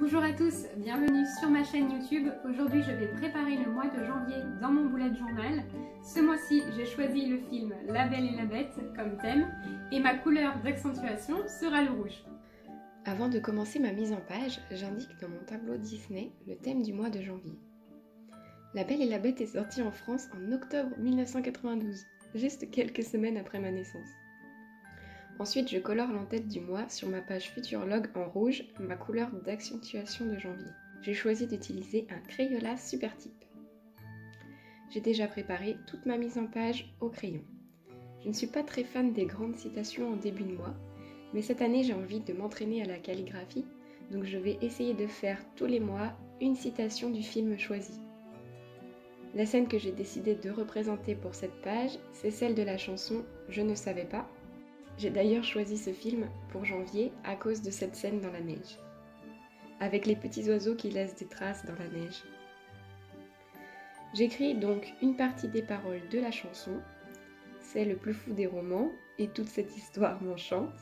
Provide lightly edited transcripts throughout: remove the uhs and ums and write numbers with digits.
Bonjour à tous, bienvenue sur ma chaîne YouTube. Aujourd'hui je vais préparer le mois de janvier dans mon bullet journal. Ce mois-ci j'ai choisi le film La Belle et la Bête comme thème et ma couleur d'accentuation sera le rouge. Avant de commencer ma mise en page, j'indique dans mon tableau Disney le thème du mois de janvier. La Belle et la Bête est sortie en France en octobre 1992, juste quelques semaines après ma naissance. Ensuite, je colore l'entête du mois sur ma page Futurlog en rouge, ma couleur d'accentuation de janvier. J'ai choisi d'utiliser un Crayola Supertype. J'ai déjà préparé toute ma mise en page au crayon. Je ne suis pas très fan des grandes citations en début de mois, mais cette année j'ai envie de m'entraîner à la calligraphie, donc je vais essayer de faire tous les mois une citation du film choisi. La scène que j'ai décidé de représenter pour cette page, c'est celle de la chanson « Je ne savais pas ». J'ai d'ailleurs choisi ce film pour janvier à cause de cette scène dans la neige, avec les petits oiseaux qui laissent des traces dans la neige. J'écris donc une partie des paroles de la chanson, c'est le plus fou des romans et toute cette histoire m'enchante.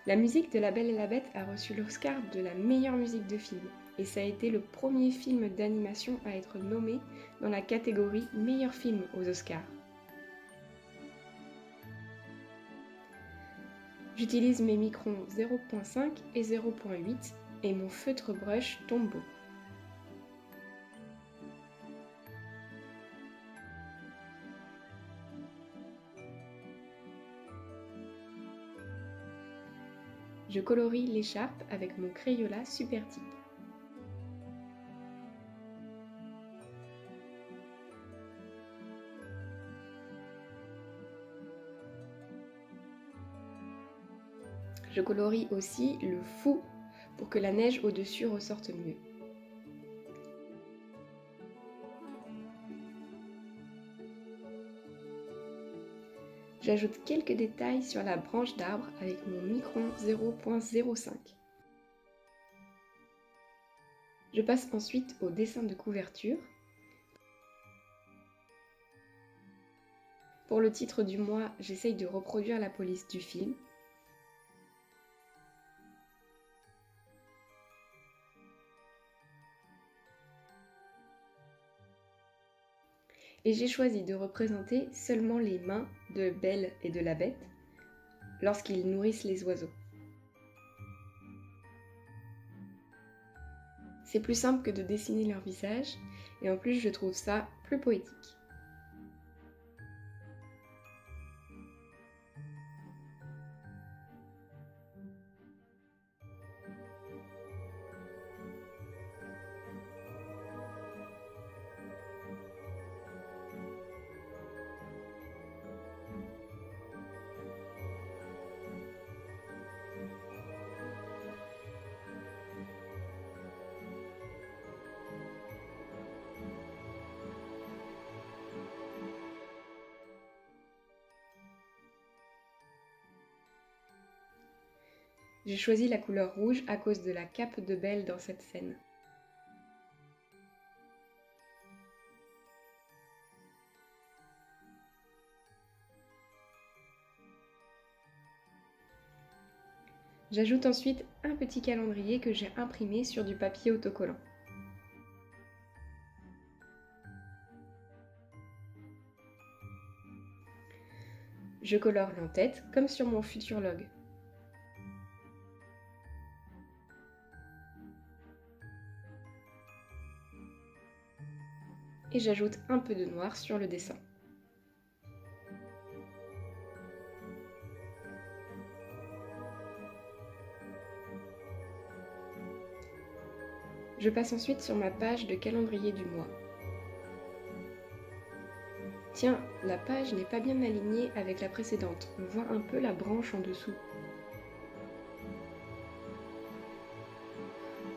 La musique de La Belle et la Bête a reçu l'Oscar de la meilleure musique de film et ça a été le premier film d'animation à être nommé dans la catégorie meilleur film aux Oscars. J'utilise mes microns 0.5 et 0.8 et mon feutre brush Tombow. Je colorie l'écharpe avec mon Crayola Supertype. Je colorie aussi le fou pour que la neige au-dessus ressorte mieux. J'ajoute quelques détails sur la branche d'arbre avec mon micron 0.05. Je passe ensuite au dessin de couverture. Pour le titre du mois, j'essaye de reproduire la police du film. Et j'ai choisi de représenter seulement les mains de Belle et de la Bête lorsqu'ils nourrissent les oiseaux. C'est plus simple que de dessiner leur visage et en plus je trouve ça plus poétique. J'ai choisi la couleur rouge à cause de la cape de Belle dans cette scène. J'ajoute ensuite un petit calendrier que j'ai imprimé sur du papier autocollant. Je colore l'entête comme sur mon Futurlog. Et j'ajoute un peu de noir sur le dessin. Je passe ensuite sur ma page de calendrier du mois. Tiens, la page n'est pas bien alignée avec la précédente, on voit un peu la branche en dessous.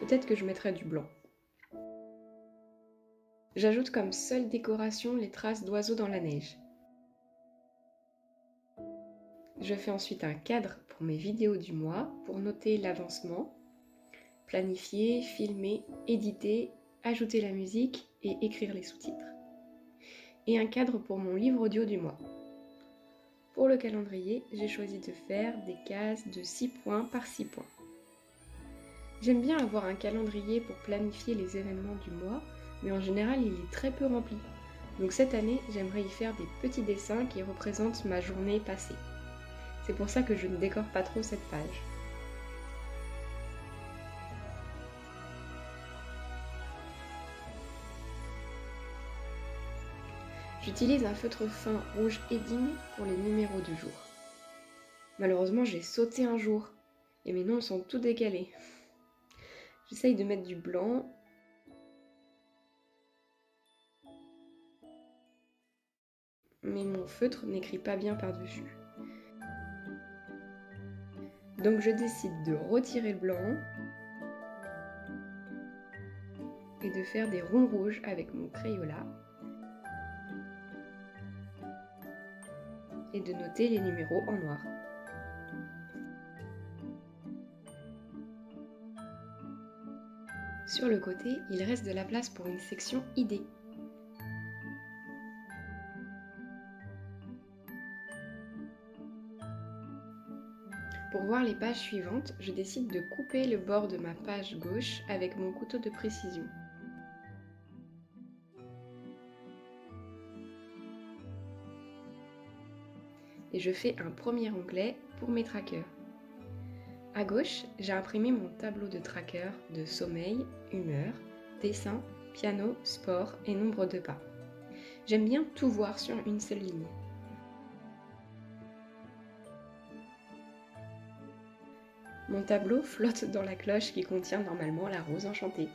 Peut-être que je mettrai du blanc. J'ajoute comme seule décoration les traces d'oiseaux dans la neige. Je fais ensuite un cadre pour mes vidéos du mois pour noter l'avancement, planifier, filmer, éditer, ajouter la musique et écrire les sous-titres. Et un cadre pour mon livre audio du mois. Pour le calendrier, j'ai choisi de faire des cases de 6 points par 6 points. J'aime bien avoir un calendrier pour planifier les événements du mois, mais en général il est très peu rempli. Donc cette année, j'aimerais y faire des petits dessins qui représentent ma journée passée. C'est pour ça que je ne décore pas trop cette page. J'utilise un feutre fin rouge Edding pour les numéros du jour. Malheureusement, j'ai sauté un jour et mes noms sont tout décalés. J'essaye de mettre du blanc. Mais mon feutre n'écrit pas bien par-dessus. Donc je décide de retirer le blanc et de faire des ronds rouges avec mon Crayola et de noter les numéros en noir. Sur le côté, il reste de la place pour une section idées. Pour voir les pages suivantes, je décide de couper le bord de ma page gauche avec mon couteau de précision. Et je fais un premier onglet pour mes trackers. À gauche, j'ai imprimé mon tableau de tracker de sommeil, humeur, dessin, piano, sport et nombre de pas. J'aime bien tout voir sur une seule ligne. Mon tableau flotte dans la cloche qui contient normalement la rose enchantée.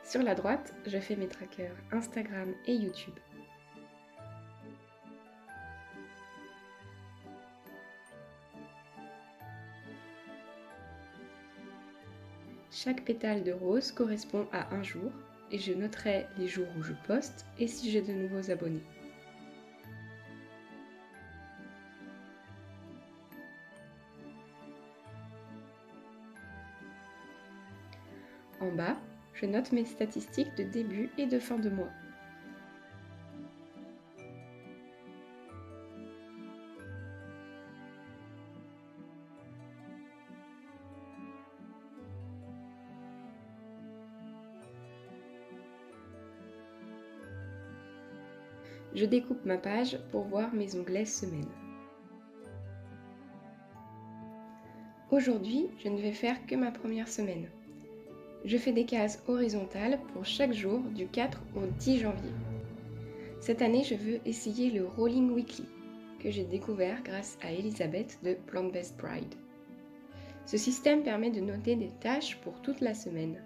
Sur la droite, je fais mes trackers Instagram et YouTube. Chaque pétale de rose correspond à un jour et je noterai les jours où je poste et si j'ai de nouveaux abonnés. En bas, je note mes statistiques de début et de fin de mois. Je découpe ma page pour voir mes onglets semaine. Aujourd'hui, je ne vais faire que ma première semaine. Je fais des cases horizontales pour chaque jour du 4 au 10 janvier. Cette année, je veux essayer le Rolling Weekly, que j'ai découvert grâce à Elisabeth de Plant-Based Pride. Ce système permet de noter des tâches pour toute la semaine.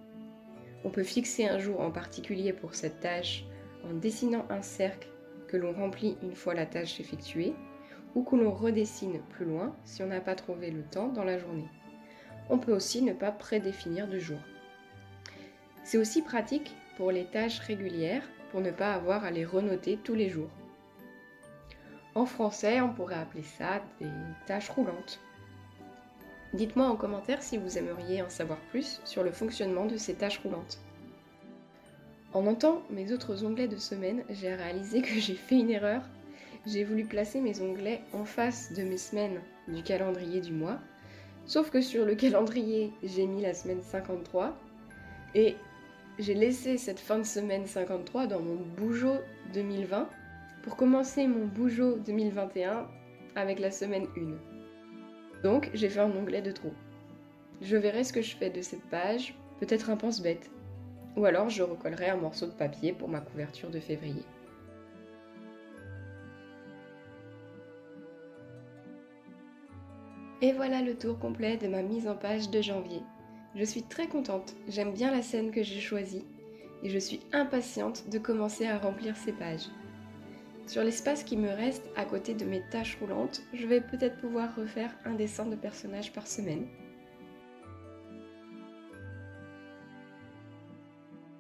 On peut fixer un jour en particulier pour cette tâche en dessinant un cercle que l'on remplit une fois la tâche effectuée, ou que l'on redessine plus loin si on n'a pas trouvé le temps dans la journée. On peut aussi ne pas prédéfinir de jour. C'est aussi pratique pour les tâches régulières pour ne pas avoir à les renoter tous les jours. En français, on pourrait appeler ça des tâches roulantes. Dites-moi en commentaire si vous aimeriez en savoir plus sur le fonctionnement de ces tâches roulantes. En notant mes autres onglets de semaine, j'ai réalisé que j'ai fait une erreur. J'ai voulu placer mes onglets en face de mes semaines du calendrier du mois, sauf que sur le calendrier, j'ai mis la semaine 53 et j'ai laissé cette fin de semaine 53 dans mon Bougeot 2020 pour commencer mon Bougeot 2021 avec la semaine 1. Donc j'ai fait un onglet de trop. Je verrai ce que je fais de cette page, peut-être un pense-bête. Ou alors je recollerai un morceau de papier pour ma couverture de février. Et voilà le tour complet de ma mise en page de janvier. Je suis très contente, j'aime bien la scène que j'ai choisie et je suis impatiente de commencer à remplir ces pages. Sur l'espace qui me reste à côté de mes tâches roulantes, je vais peut-être pouvoir refaire un dessin de personnage par semaine.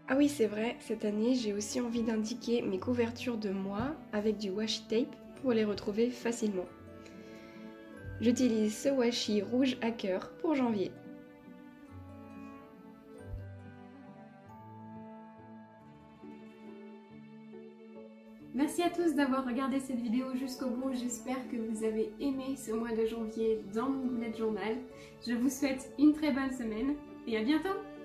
Ah oui, c'est vrai, cette année, j'ai aussi envie d'indiquer mes couvertures de mois avec du washi tape pour les retrouver facilement. J'utilise ce washi rouge à cœur pour janvier. Merci Merci à tous d'avoir regardé cette vidéo jusqu'au bout. J'espère que vous avez aimé ce mois de janvier dans mon bullet journal. Je vous souhaite une très bonne semaine et à bientôt!